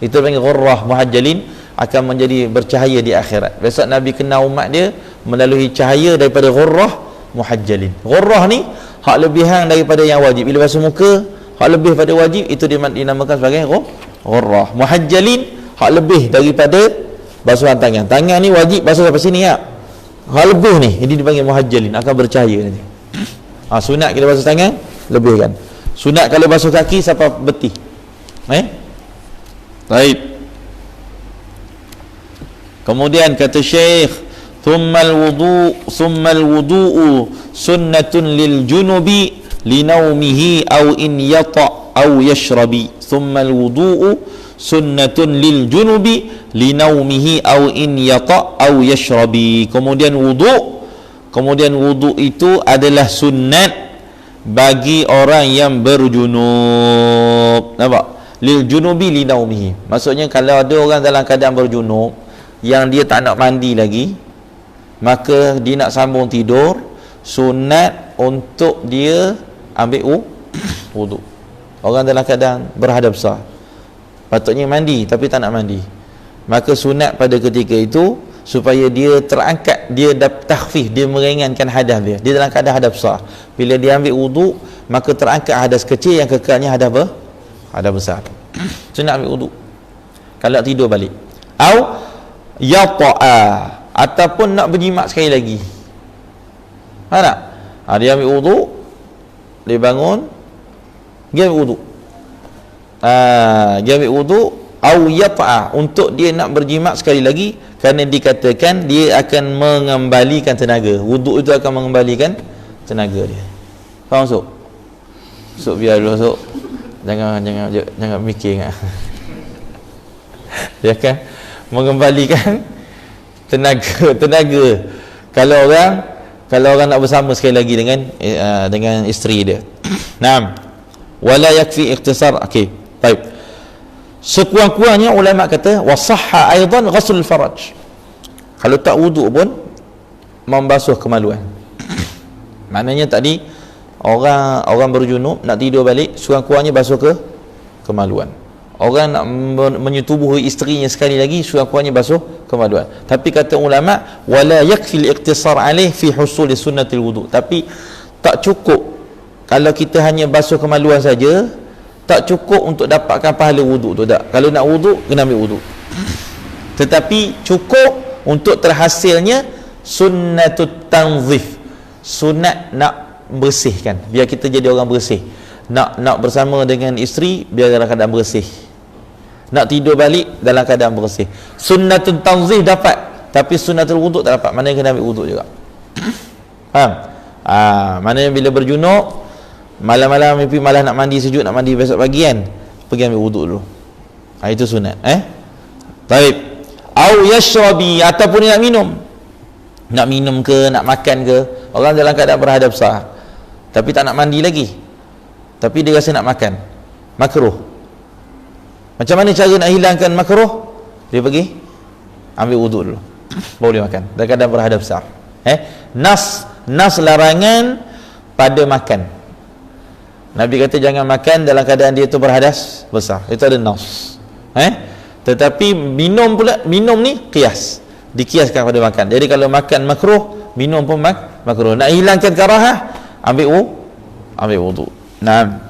Itu panggil ghurrah muhajjalin, akan menjadi bercahaya di akhirat. Besok Nabi kenal umat dia melalui cahaya daripada ghurrah muhajjalin. Ghurrah ni hak lebihan daripada yang wajib. Bila basuh muka hak lebih pada wajib, itu dinamakan sebagai ghurrah. Muhajjalin hak lebih daripada basuhan tangan. Tangan ni wajib basuh sampai sini ya. Hak lebih ni, ini dipanggil muhajjalin, akan bercahaya nanti. Sunat kita basuh tangan, lebihkan. Sunat kalau basuh kaki sampai betih. Baik. Kemudian kata Syekh, thummal wudu'u sunnatun lil junubi linaumihi aw in yata aw yashrabi. Thummal wudu'u sunnatun lil junubi linaumihi aw in yata aw yashrabi. Kemudian wudu itu adalah sunnat bagi orang yang berjunub. Nampak? Lil junubi linaumihi, maksudnya kalau ada orang dalam keadaan berjunub yang dia tak nak mandi lagi, maka dia nak sambung tidur, sunat untuk dia ambil wudu. Orang dalam keadaan berhadap besar patutnya mandi tapi tak nak mandi, maka sunat pada ketika itu supaya dia terangkat, dia dapat takhfif, dia meringankan hadas dia. Dia dalam keadaan hadas besar, bila dia ambil wudu maka terangkat hadas kecil yang kekalnya hadas besar. Sunat ambil wudu kalau tidur balik. Au yata'a, ataupun nak berjimat sekali lagi. Faham tak? Dia ambil wudu, dia bangun, dia ambil wudu. Dia ambil wudu, au yata'a, untuk dia nak berjimat sekali lagi, kerana dikatakan dia akan mengembalikan tenaga. Wudu itu akan mengembalikan tenaga dia. Faham Sok? Sok biar dulu Sok. Jangan mikir ingat. Dia akan mengembalikan tenaga kalau orang nak bersama sekali lagi dengan isteri dia. Naam. Wala yakfi ikhtisar. Okey, baik. Sekurang-kurangnya ulama kata wasahha aidan ghuslul faraj. Kalau tak wuduk pun membasuh kemaluan. Maknanya tadi orang berjunub nak tidur balik, sekurang-kurangnya basuh kemaluan. Orang nak menyetubuhi isterinya sekali lagi, sekurang-kurangnya basuh kemaluan. Tapi kata ulama wala yakfi al-iqtisar alaih fi husul sunnatil wudu. Tapi tak cukup kalau kita hanya basuh kemaluan saja, tak cukup untuk dapatkan pahala wudu tu tak. Kalau nak wudu kena ambil wudu. Tetapi cukup untuk terhasilnya sunnatut tanzif, sunat nak bersihkan, biar kita jadi orang bersih. Nak bersama dengan isteri biar dalam keadaan bersih, nak tidur balik dalam keadaan bersih. Sunnatul tanzih dapat, tapi sunnatul wuduk tak dapat. Maknanya kena ambil wuduk juga. Faham? Maknanya bila berjunub malam-malam mimpi malah nak mandi sejuk, nak mandi besok pagi kan, pergi ambil wuduk dulu. Itu sunat. Baik. Au yashrabi, ataupun nak minum ke, nak makan ke. Orang dalam keadaan berhadap besar tapi tak nak mandi lagi, tapi dia rasa nak makan, makruh. Macam mana cara nak hilangkan makruh? Dia pergi ambil wuduk dulu, baru dia makan dalam keadaan berhadap besar. Nas larangan pada makan. Nabi kata jangan makan dalam keadaan dia tu berhadas besar, itu ada nas. Tetapi minum ni qiyas, dikiaskan pada makan. Jadi kalau makan makruh, minum pun makruh. Nak hilangkan karahah, ambil wudu. Naam.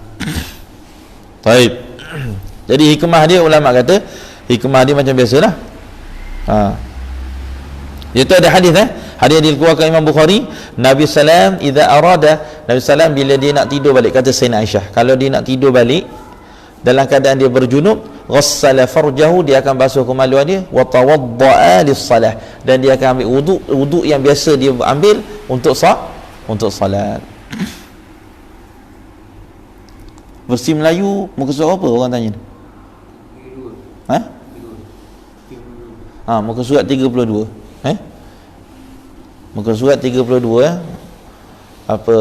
Baik. Jadi hikmah dia, ulama kata hikmah dia macam biasalah. Itu ada hadis hadis yang dikeluarkan Imam Bukhari. Nabi sallam idza arada, Nabi sallam bila dia nak tidur balik, kata Sayyidina Aisyah, kalau dia nak tidur balik dalam keadaan dia berjunub, ghassala farjahu, dia akan basuh kemaluan dia, wa tawaddaa lis-salah, dan dia akan ambil wudu yang biasa dia ambil untuk salat. Versi Melayu muka surat apa orang tanya? Muka surat 32. Muka surat 32 apa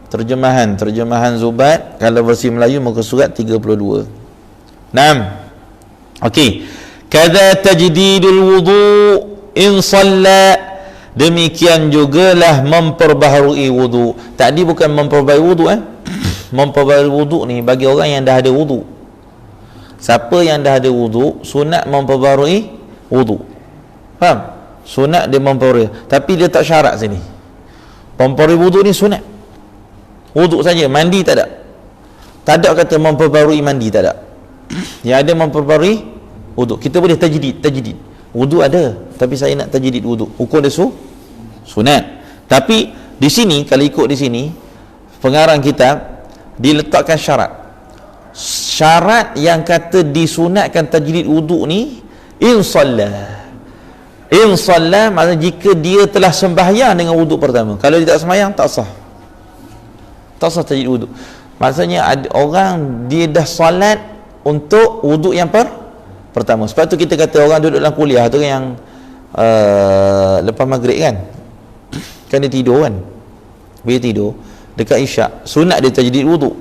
Terjemahan Zubat kalau versi Melayu muka surat 32. 6. Okey. Kadza tajdidul wudu in shalla, demikian jugalah memperbaharui wudu. Tadi bukan memperbaharui wudu memperbaharui wudu ni bagi orang yang dah ada wudu. Siapa yang dah ada wudu, sunat memperbaharui wudu. Faham? Sunat dia memperbaharui, tapi dia tak syarat sini. Memperbaharui wudu ni sunat. Wudu saja, mandi tak ada. Tak ada kata memperbaharui mandi, tak ada. Yang ada memperbaharui wudu. Kita boleh tajdid. Wudu ada, tapi saya nak tajdid wudu. Hukum dia sunat. Tapi di sini, kalau ikut di sini, pengarang kitab diletakkan syarat yang kata disunatkan tajdid wudu ni in shalla maksudnya jika dia telah sembahyang dengan wudu pertama. Kalau dia tak sembahyang, tak sah tajdid wudu. Maksudnya ada orang dia dah solat untuk wudu yang pertama. Sebab tu kita kata orang duduk dalam kuliah tu yang lepas maghrib kan dia tidur kan, bila tidur dekat isyak, sunat dia tajdid wudu.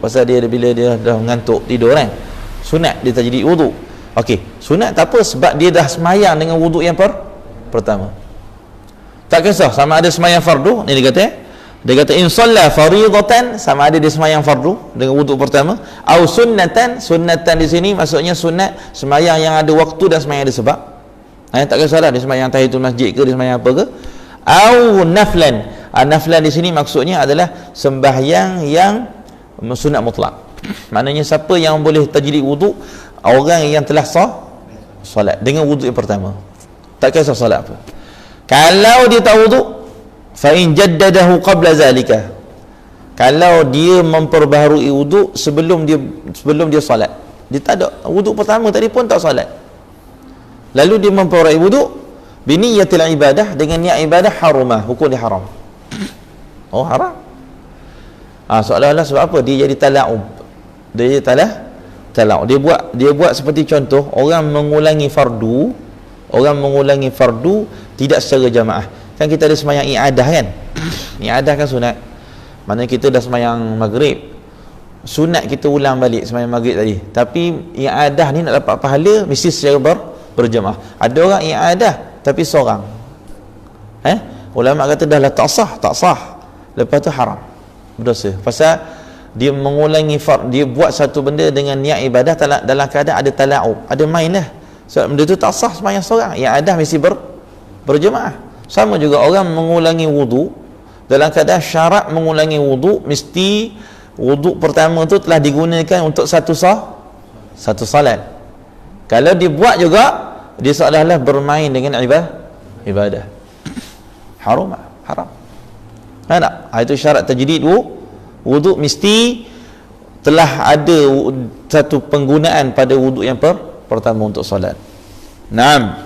Pasal dia bila dia dah mengantuk tidur kan, sunat dia tajdid wudu. Okey, sunat tak apa sebab dia dah semayang dengan wudu yang pertama. Tak kisah sama ada semayang fardu, ni dia kata in shalla fariidatan, sama ada dia semayang fardu dengan wudu pertama, au sunnatan di sini maksudnya sunat semayang yang ada waktu dan semayang ada sebab. Tak kisah lah dia semayang tahiyatul masjid ke, dia semayang apa ke. Au naflan. Naflan di sini maksudnya adalah sembahyang yang sunat mutlak. Maknanya siapa yang boleh tajdid wudu, orang yang telah solat dengan wudu yang pertama. Tak kisah solat apa. Kalau dia tak wudu, fa in jaddadahu qabla zalika, kalau dia memperbaharui wudu sebelum dia solat, dia tak ada wudu pertama tadi pun tak solat, lalu dia memperbaharui wudu biniyatil ibadah, dengan niat ibadah, harumah, hukum dia haram. Haram. Soalan-soalan sebab apa dia jadi tala'ub, dia buat seperti contoh orang mengulangi fardu tidak secara jamaah. Kan kita ada semayang i'adah kan, i'adah kan sunat, maknanya kita dah semayang maghrib, sunat kita ulang balik semayang maghrib tadi, tapi i'adah ni nak dapat pahala mesti secara berjamaah. Ada orang i'adah tapi seorang, ulama kata dah lah tak sah, lepas tu haram, berdosa. Pasal dia mengulangi dia buat satu benda dengan niat ibadah dalam keadaan ada tala'ub, ada main lah. Sebab benda tu tak sah semayang seorang, i'adah mesti berjamaah. Sama juga orang mengulangi wudu dalam keadaan syarat mengulangi wudu, mesti wudu pertama tu telah digunakan untuk satu salat. Kalau dia buat juga, dia seolah-olah bermain dengan ibadah. Haram. Tak? Itu syarat tajdid wudu, mesti telah ada satu penggunaan pada wudu yang pertama untuk solat. 6.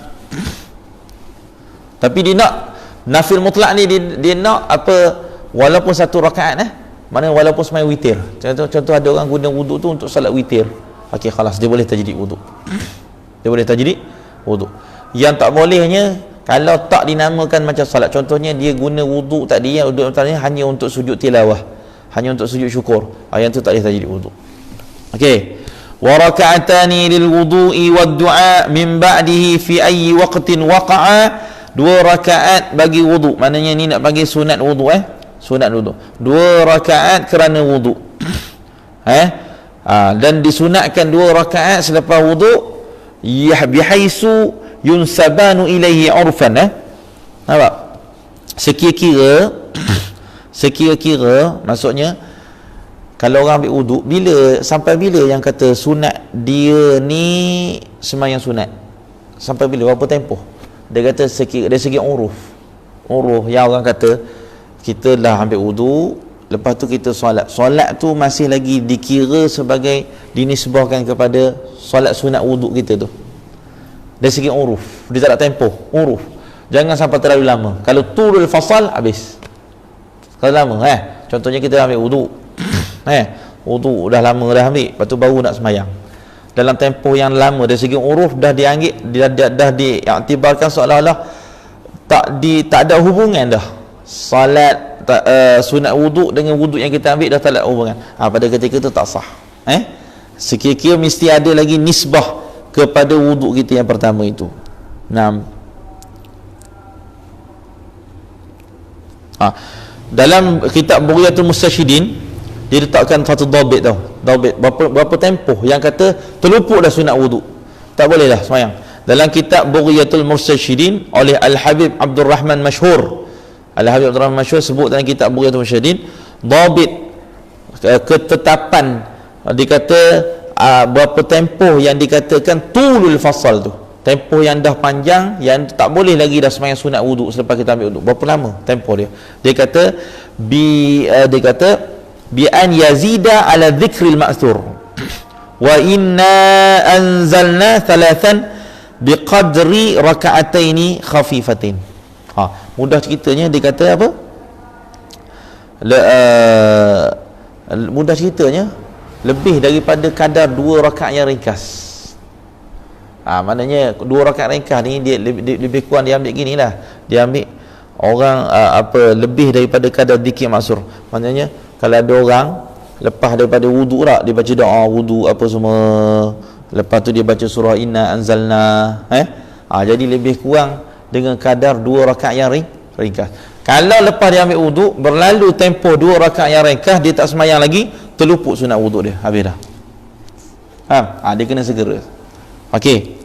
Tapi dia nak nafil mutlak ni, dia nak apa, walaupun satu rakaat maknanya walaupun semayang witir. Contoh ada orang guna wudu tu untuk salat witir. Okey, khalas, dia boleh tajdid wudu. Yang tak bolehnya kalau tak dinamakan macam salat, contohnya dia guna wudu tadi hanya untuk sujud tilawah, hanya untuk sujud syukur, yang tu tak boleh tajdid wudu. Okey, wa raka'atani lil wudu'i wad du'a min ba'dihi fi ayyi waqtin waqa'a. 2 rakaat bagi wudu, maknanya ni nak bagi sunat wudu, sunat wudu. 2 rakaat kerana wudu. Dan disunatkan 2 rakaat selepas wudu, bihaisu yunsabanu ilaihi urfan. Nampak? Sekira-kira maksudnya kalau orang ambil wudu, sampai bila yang kata sunat dia ni sembahyang sunat? Sampai bila, berapa tempoh? Dia kata dari segi uruf yang orang kata kita dah ambil wudu, lepas tu kita solat tu masih lagi dikira sebagai dinisbahkan kepada solat sunat wudu kita tu. Dari segi uruf, dia tak ada tempoh uruf, jangan sampai terlalu lama. Kalau turul fasal, habis. Kalau lama contohnya kita ambil wudu wudu dah lama dah ambil, lepas tu baru nak semayang, dalam tempoh yang lama, dari segi uruf dah diiktibarkan seolah-olah tak ada hubungan dah salat sunat wuduk dengan wuduk yang kita ambil dah tak ada hubungan. Pada ketika itu tak sah. Sekira-kira mesti ada lagi nisbah kepada wuduk kita yang pertama itu. Dalam kitab Bughiyatul Mustasyidin dia letakkan satu dhabit tau. Dhabit berapa tempoh yang kata terluput dah sunat wuduk, tak boleh dah semayang. Dalam kitab Bughiyatul Mustasyidin oleh Al-Habib Abdul Rahman Masyhur, Al-Habib Abdul Rahman Masyhur sebut dalam kitab Bughiyatul Mustasyidin, dhabit ketetapan dikata berapa tempoh yang dikatakan tulul fasal tu, tempoh yang dah panjang, yang tak boleh lagi dah semayang sunat wuduk selepas kita ambil wuduk. Berapa lama tempoh dia? Dia kata bi an yazida ala dhikril ma'thur wa inna anzalna thalathan biqadri raka'ataini khafifatin. Mudah ceritanya dia kata apa? Mudah ceritanya lebih daripada kadar 2 rakaat yang ringkas. Maknanya 2 rakaat ringkas ni dia lebih kurang dia ambil gini lah. Dia ambil orang lebih daripada kadar zikir maksur. Maknanya kalau ada orang lepas daripada wuduk tak, dia baca doa wuduk apa semua, lepas tu dia baca surah inna anzalna, jadi lebih kurang dengan kadar 2 rakaat yang ringkas. Kalau lepas dia ambil wuduk berlalu tempoh 2 rakaat yang ringkas, dia tak semayang lagi, terluput sunat wuduk dia, habis dah. Dia kena segera. Okey.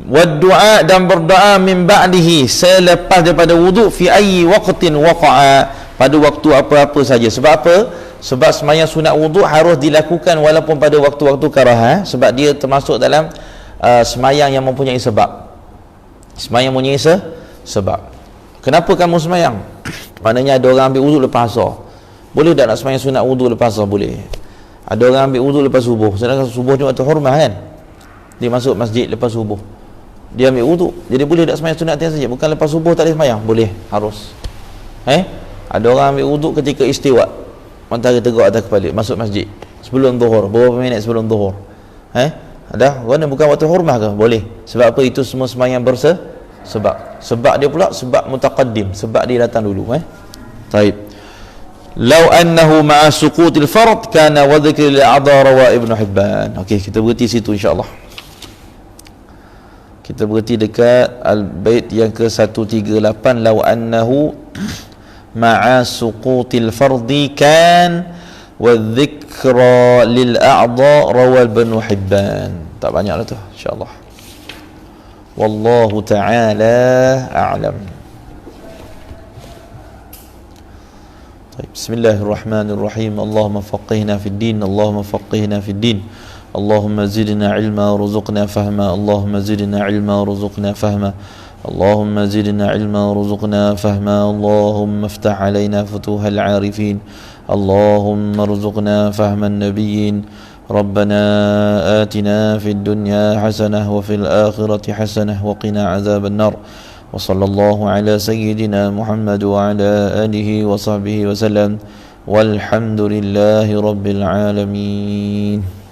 Waddu'a, dan berdoa min ba'dihi, selepas daripada wuduk, fi ayyi waqtin waqa'a, pada waktu apa-apa saja. Sebab apa? Sebab semayang sunat wuduk harus dilakukan walaupun pada waktu-waktu karahah, sebab dia termasuk dalam semayang yang mempunyai sebab. Semayang mempunyai sebab. Kenapa kamu semayang? Maknanya ada orang ambil wuduk lepas asar, boleh tak nak semayang sunat wuduk lepas asar? Boleh. Ada orang ambil wuduk lepas subuh, sedangkan subuh ni waktu hormat kan, dia masuk masjid lepas subuh, dia ambil wuduk, jadi boleh tak semayang sunat tiang saja? Bukan lepas subuh tak boleh semayang? Boleh, harus. Ada orang ambil wuduk ketika istiwa, matahari tegak atas kepala, masuk masjid sebelum zuhur, beberapa minit sebelum zuhur. Ada kerana bukan waktu hormat ke? Boleh. Sebab apa? Itu semua semayang sebab dia pula sebab mutaqaddim, sebab dia datang dulu. Taib. Lau annahu ma'a suqutil fard kana wa dhikri al-a'dha rawa Ibn Hibban. Okey, kita berhenti situ insya-Allah. Kita berhenti dekat al-bait yang ke-138, lau annahu ma'a suqutil fardi kan wa dhikra lil a'dha rawa Ibn Hibban. Tak banyaklah tu insya-Allah. Wallahu ta'ala a'lam. بسم الله الرحمن الرحيم. اللهم فقهنا في الدين، اللهم فقهنا في الدين، اللهم زدنا علما وارزقنا فهما، اللهم زدنا علما وارزقنا فهما، اللهم زدنا علما وارزقنا فهما، اللهم افتح علينا فتوح العارفين، اللهم ارزقنا فهم النبيين. ربنا آتنا في الدنيا حسنة وفي الآخرة حسنة وقنا عذاب النار. وصلى الله على سيدنا محمد وعلى آله وصحبه وسلم والحمد لله رب العالمين.